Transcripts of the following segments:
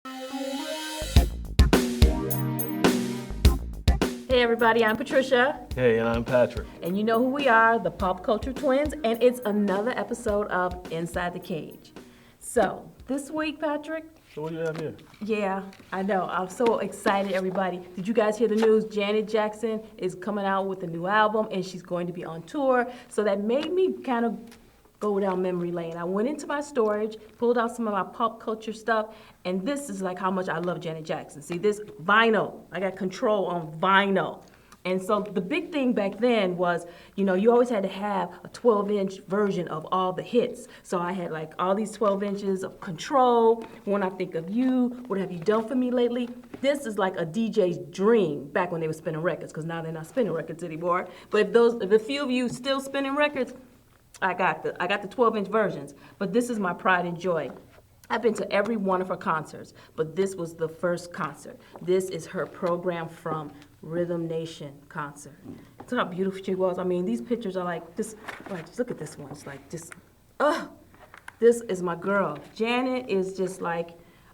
Hey everybody, I'm Patricia. Hey, and I'm Patrick. And you know who we are, the Pop Culture Twins, and it's another episode of Inside the Cage. So, this week, Patrick. So what do you have here? Yeah, I know. I'm so excited, everybody. Did you guys hear the news? Janet Jackson is coming out with a new album, and she's going to be on tour. So that made me kind of go down memory lane. I went into my storage, pulled out some of my pop culture stuff, and this is like how much I love Janet Jackson. See, this vinyl, I got control on vinyl. And so the big thing back then was, you know, you always had to have a 12-inch version of all the hits. So I had like all these 12 inches of Control, When I Think of You, What Have You Done For Me Lately? This is like a DJ's dream back when they were spinning records, because now they're not spinning records anymore. But if a few of you still spinning records, I got the 12-inch versions. But this is my pride and joy. I've been to every one of her concerts, but this was the first concert. This is her program from Rhythm Nation concert. Look how beautiful she was. I mean, these pictures are like just look at this one. It's like just, this is my girl. Janet is just like,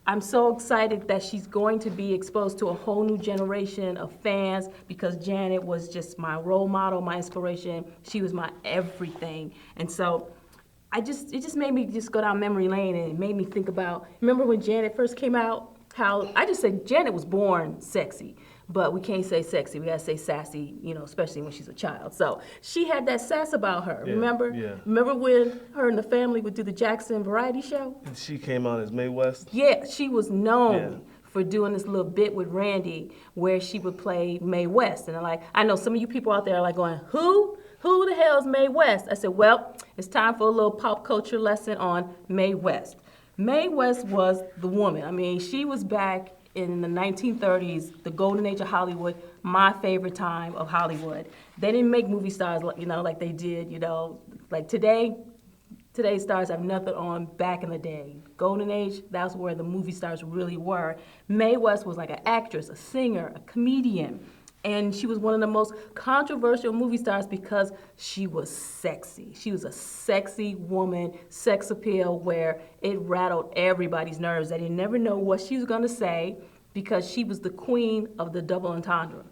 I'm so excited that she's going to be exposed to a whole new generation of fans, because Janet was just my role model, my inspiration. She was my everything. And so it just made me just go down memory lane, and it made me think about, remember when Janet first came out, how I just said Janet was born sexy, but we can't say sexy, we gotta say sassy, you know, especially when she's a child. So she had that sass about her, remember? Yeah. Remember when her and the family would do the Jackson variety show? And she came out as Mae West? Yeah, she was known for doing this little bit with Randy where she would play Mae West. And I know some of you people out there are like going, who? Who the hell is Mae West? I said, well, it's time for a little pop culture lesson on Mae West. Mae West was the woman. I mean, she was back in the 1930s, the golden age of Hollywood, my favorite time of Hollywood. They didn't make movie stars, you know, like they did, you know, like today. Today's stars have nothing on back in the day. Golden age, that's where the movie stars really were. Mae West was like an actress, a singer, a comedian. And she was one of the most controversial movie stars because she was sexy. She was a sexy woman, sex appeal where it rattled everybody's nerves. They didn't never know what she was gonna say because she was the queen of the double entendre.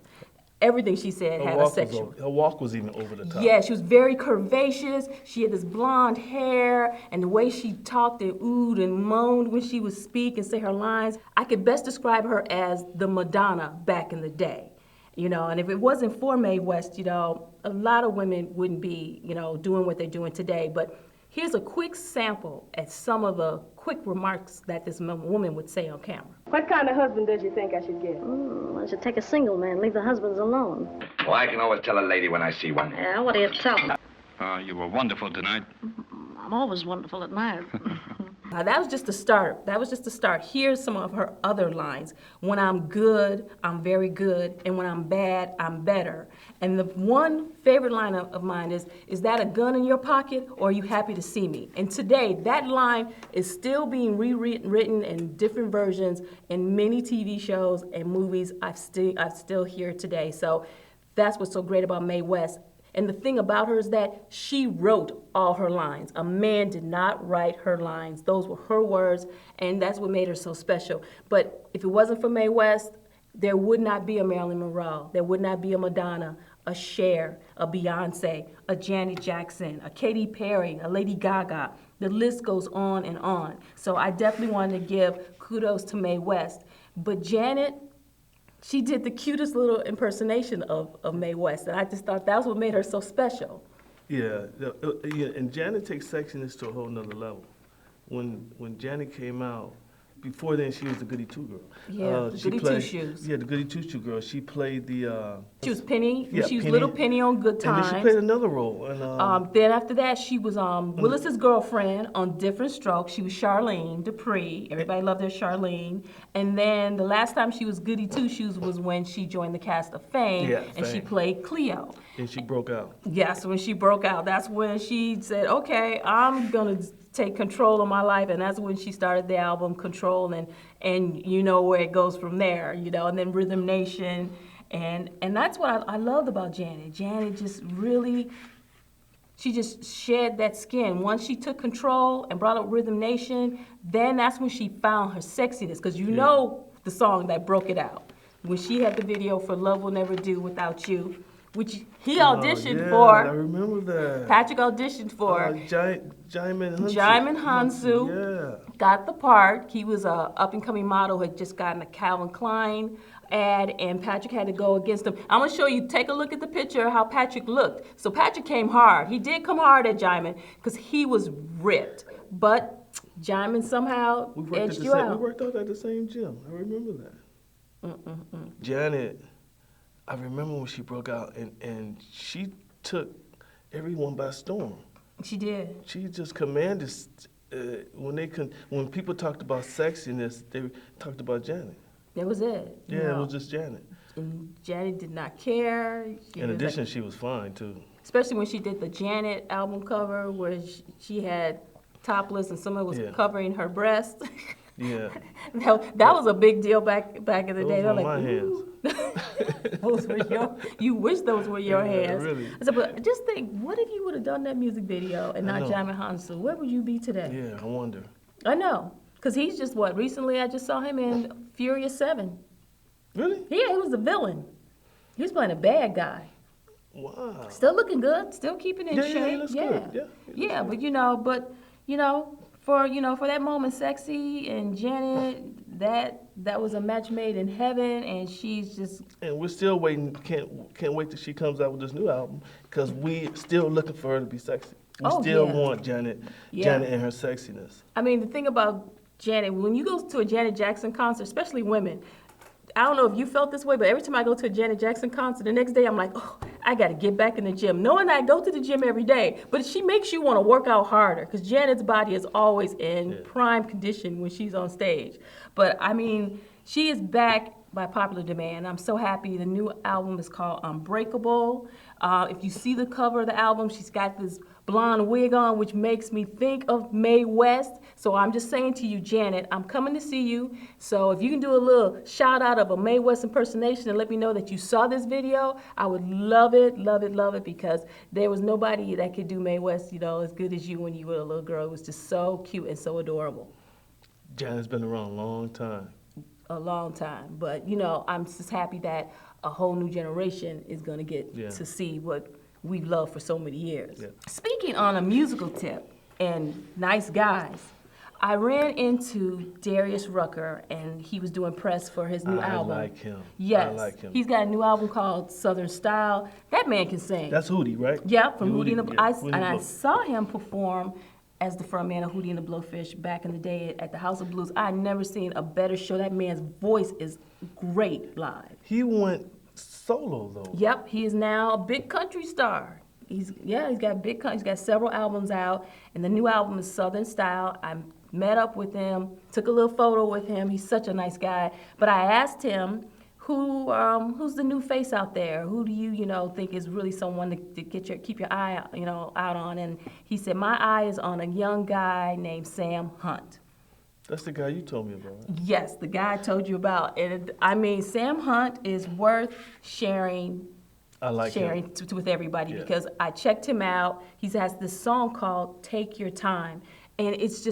Everything she said had a sexual. Her walk was even over the top. Yeah, she was very curvaceous. She had this blonde hair, and the way she talked and oohed and moaned when she would speak and say her lines. I could best describe her as the Madonna back in the day. You know, and if it wasn't for Mae West, you know, a lot of women wouldn't be, you know, doing what they're doing today. But here's a quick sample at some of the quick remarks that this woman would say on camera. What kind of husband does you think I should get? I should take a single man, leave the husbands alone. Well, I can always tell a lady when I see one. Yeah, what do you tell them? You were wonderful tonight. I'm always wonderful at night. Now, that was just the start. That was just the start. Here's some of her other lines. When I'm good, I'm very good. And when I'm bad, I'm better. And the one favorite line of mine is that a gun in your pocket, or are you happy to see me? And today, that line is still being rewritten in different versions in many TV shows and movies I still hear today. So that's what's so great about Mae West. And the thing about her is that she wrote all her lines. A man did not write her lines. Those were her words, and that's what made her so special. But if it wasn't for Mae West, there would not be a Marilyn Monroe. There would not be a Madonna, a Cher, a Beyonce, a Janet Jackson, a Katy Perry, a Lady Gaga. The list goes on and on. So I definitely wanted to give kudos to Mae West. But Janet, she did the cutest little impersonation of Mae West, and I just thought that was what made her so special. Yeah, and Janet takes sexiness to a whole nother level. When Janet came out, before then she was the Goody Two Girl. Yeah, the Goody Two Shoes. Yeah, the Goody Two Shoe Girl. She played the. She was Penny. Yeah, she was Penny. Little Penny on Good Times. And then she played another role. And, then after that, she was Willis's girlfriend on Diff'rent Strokes. She was Charlene Dupree. Everybody loved her Charlene. And then the last time she was Goody Two Shoes was when she joined the cast of Fame, and she played Cleo. And she broke out. Yes, when she broke out, that's when she said, "Okay, I'm gonna take control of my life," and that's when she started the album Control, and you know where it goes from there, you know, and then Rhythm Nation, and that's what I loved about Janet. Janet just really She just shed that skin. Once she took control and brought up Rhythm Nation, then that's when she found her sexiness. Because you know the song that broke it out. When she had the video for Love Will Never Do Without You, which he auditioned I for. remember that. Patrick auditioned for. Jaimin Hansu. Jaimin Hansu got the part. He was a up-and-coming model who had just gotten a Calvin Klein ad, and Patrick had to go against him. I'm going to show you, take a look at the picture, how Patrick looked. So Patrick came hard. He did come hard at Jaimin because he was ripped. But Jaimin somehow edged you out. We worked out at the same gym. I remember that. Janet, I remember when she broke out, and she took everyone by storm. She did. She just commanded. When people talked about sexiness, they talked about Janet. That was it. Yeah, it was just Janet. And Janet did not care. In addition, she was fine too. Especially when she did the Janet album cover, where she had topless and someone was covering her breast. Yeah. That was a big deal back in the day. Those were like, my hands. Those were you wish those were your hands. Really. I said, but just think, what if you would have done that music video and not Jaimin Hansu? Where would you be today? Yeah, I wonder. I know. Because he's just recently I just saw him in Furious 7. Really? Yeah, he was the villain. He was playing a bad guy. Wow. Still looking good, still keeping in shape. Yeah, he looks good. Yeah, but for that moment, Sexy and Janet, that was a match made in heaven, and she's just. And we're still waiting. Can't wait till she comes out with this new album, because we still looking for her to be sexy. We still want Janet and her sexiness. I mean, the thing about Janet, when you go to a Janet Jackson concert, especially women, I don't know if you felt this way, but every time I go to a Janet Jackson concert, the next day I'm like, oh, I got to get back in the gym. Knowing that I go to the gym every day, but she makes you want to work out harder because Janet's body is always in prime condition when she's on stage. But I mean, she is back by popular demand. I'm so happy. The new album is called Unbreakable. If you see the cover of the album, she's got this blonde wig on, which makes me think of Mae West. So I'm just saying to you, Janet, I'm coming to see you. So if you can do a little shout out of a Mae West impersonation and let me know that you saw this video, I would love it, because there was nobody that could do Mae West, as good as you when you were a little girl. It was just so cute and so adorable. Janet's been around a long time. A long time. But, I'm just happy that a whole new generation is going to get to see what we've loved for so many years. Yeah. Speaking on a musical tip and nice guys, I ran into Darius Rucker, and he was doing press for his new album. I like him. Yes. I like him. He's got a new album called Southern Style. That man can sing. That's Hootie, right? Yeah, from Hootie and the I saw him perform as the front man of Hootie and the Blowfish back in the day at the House of Blues. I'd never seen a better show. That man's voice is great live. He went solo though. Yep, he is now a big country star. He's got several albums out, and the new album is Southern Style. I met up with him, took a little photo with him. He's such a nice guy. But I asked him, who's the new face out there? Who do you think is really someone to keep your eye out on? And he said, my eye is on a young guy named Sam Hunt. That's the guy you told me about, right? Yes, the guy I told you about. And I mean, Sam Hunt is worth sharing. With everybody because I checked him out. He has this song called Take Your Time. And it's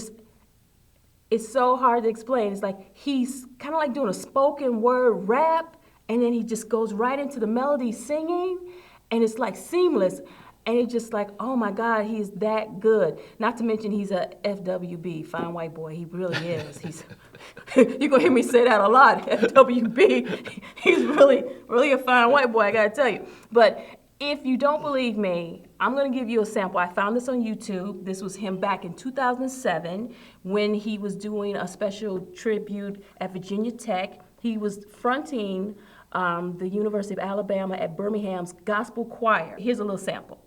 so hard to explain. It's like he's kind of like doing a spoken word rap, and then he just goes right into the melody singing, and it's like seamless. And it's just like, oh my God, he's that good. Not to mention he's a FWB, fine white boy. He really is. You're gonna hear me say that a lot, FWB. He's really, really a fine white boy, I gotta tell you. But if you don't believe me, I'm gonna give you a sample. I found this on YouTube. This was him back in 2007 when he was doing a special tribute at Virginia Tech. He was fronting the University of Alabama at Birmingham's gospel choir. Here's a little sample.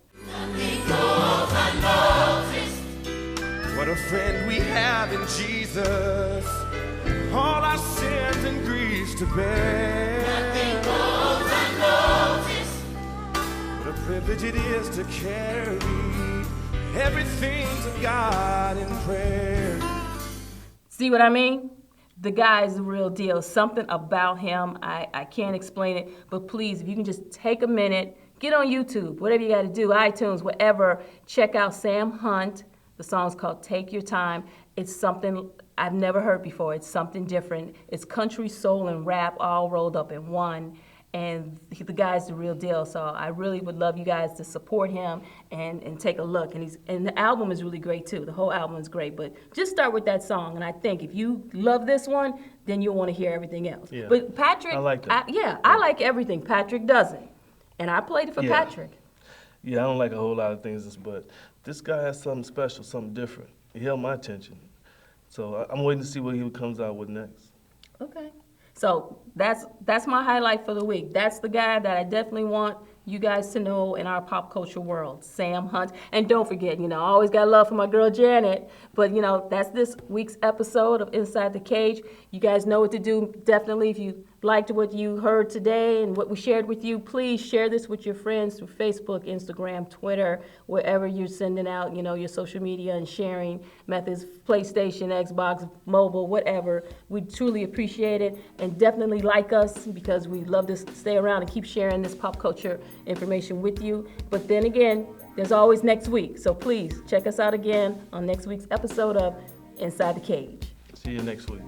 What a friend we have in Jesus, all our sins and griefs to bear. Nothing goes unnoticed. What a privilege it is to carry everything to God in prayer. See what I mean? The guy's the real deal. Something about him, I can't explain it, but please, if you can just take a minute, get on YouTube, whatever you got to do, iTunes, whatever. Check out Sam Hunt. The song's called Take Your Time. It's something I've never heard before. It's something different. It's country, soul, and rap all rolled up in one. And the guy's the real deal. So I really would love you guys to support him and take a look. And the album is really great too. The whole album is great. But just start with that song. And I think if you love this one, then you'll want to hear everything else. Yeah. But Patrick, I like that. I like everything. Patrick doesn't. And I played it for Yeah. Patrick. Yeah, I don't like a whole lot of things, but this guy has something special, something different. He held my attention. So I'm waiting to see what he comes out with next. Okay. So that's my highlight for the week. That's the guy that I definitely want you guys to know in our pop culture world, Sam Hunt. And don't forget, I always got love for my girl Janet. But, that's this week's episode of Inside the Cage. You guys know what to do. Definitely, if you liked what you heard today and what we shared with you, please share this with your friends through Facebook, Instagram, Twitter, wherever you're sending out, your social media and sharing methods, PlayStation, Xbox, mobile, whatever. We truly appreciate it. And definitely like us because we love to stay around and keep sharing this pop culture information with you. But then again, there's always next week. So please check us out again on next week's episode of Inside the Cage. See you next week.